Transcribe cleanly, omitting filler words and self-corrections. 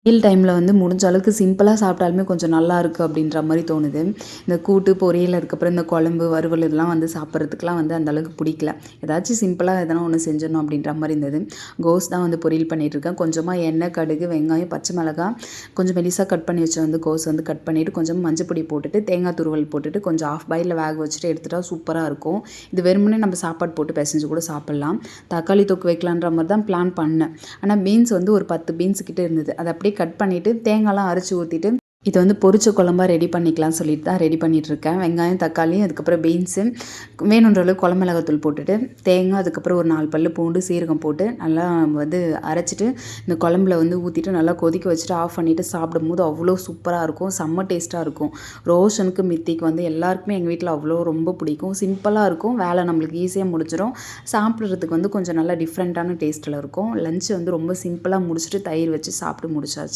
வெயில் டைமில் வந்து முடிஞ்ச அளவுக்கு சிம்பிளாக சாப்பிட்டாலுமே கொஞ்சம் நல்லா இருக்குது அப்படின்ற மாதிரி தோணுது. இந்த கூட்டு, பொரியல், அதுக்கப்புறம் இந்த குழம்பு, வறுவல் இதெல்லாம் வந்து சாப்பிட்றதுக்குலாம் வந்து அந்த அளவுக்கு பிடிக்கல. ஏதாச்சும் சிம்பிளாக எதனா ஒன்று செஞ்சிடணும் அப்படின்ற மாதிரி இருந்தது. கோஸ் தான் வந்து பொரியல் பண்ணிகிட்ருக்கேன். கொஞ்சமாக எண்ணெய், கடுகு, வெங்காயம், பச்சை மிளகாய், கொஞ்சம் மெலிசாக கட் பண்ணி வச்ச வந்து கோஸ் வந்து கட் பண்ணிவிட்டு, கொஞ்சம் மஞ்சள் பொடி போட்டுட்டு, தேங்காய் துருவல் போட்டுட்டு, கொஞ்சம் ஆஃப் பாயிலில் வேக வச்சுட்டு எடுத்துட்டா சூப்பராக இருக்கும். இது வெறுமனே நம்ம சாப்பாடு போட்டு பிசைஞ்சு கூட சாப்பிட்லாம். தக்காளி தொக்கு வைக்கலான்ற மாதிரி தான் பிளான் பண்ணேன். ஆனால் பீன்ஸ் வந்து ஒரு 10 பீன்ஸ் கிட்ட இருந்தது. அதை அப்படியே கட் பண்ணிவிட்டு தேங்காய்லாம் அரைச்சி ஊற்றிட்டு இது வந்து பொரிச்ச குழம்பா ரெடி பண்ணிக்கலாம்னு சொல்லிட்டு தான் ரெடி பண்ணிகிட்ருக்கேன். வெங்காயம், தக்காளி, அதுக்கப்புறம் பீன்ஸு, வேணுன்ற அளவுக்கு குழம்பு மிளகாத்தூள் போட்டுட்டு, தேங்காய், அதுக்கப்புறம் ஒரு 4 பல்லு பூண்டு, சீரகம் போட்டு நல்லா வந்து அரைச்சிட்டு இந்த குழம்புல வந்து ஊற்றிட்டு நல்லா கொதிக்க வச்சுட்டு ஆஃப் பண்ணிவிட்டு சாப்பிடும்போது அவ்வளோ சூப்பராக இருக்கும். செம்ம டேஸ்ட்டாக இருக்கும். ரோஷனுக்கு, மித்திக்கு வந்து எல்லாருக்குமே எங்கள் வீட்டில் அவ்வளோ ரொம்ப பிடிக்கும். சிம்பிளாக இருக்கும். வேலை நம்மளுக்கு ஈஸியாக முடிஞ்சிடும். சாப்பிட்றதுக்கு வந்து கொஞ்சம் நல்லா டிஃப்ரெண்ட்டான டேஸ்ட்டில் இருக்கும். லஞ்ச் வந்து ரொம்ப சிம்பிளாக முடிச்சுட்டு தயிர் வச்சு சாப்பிட்டு முடிச்சாச்சு.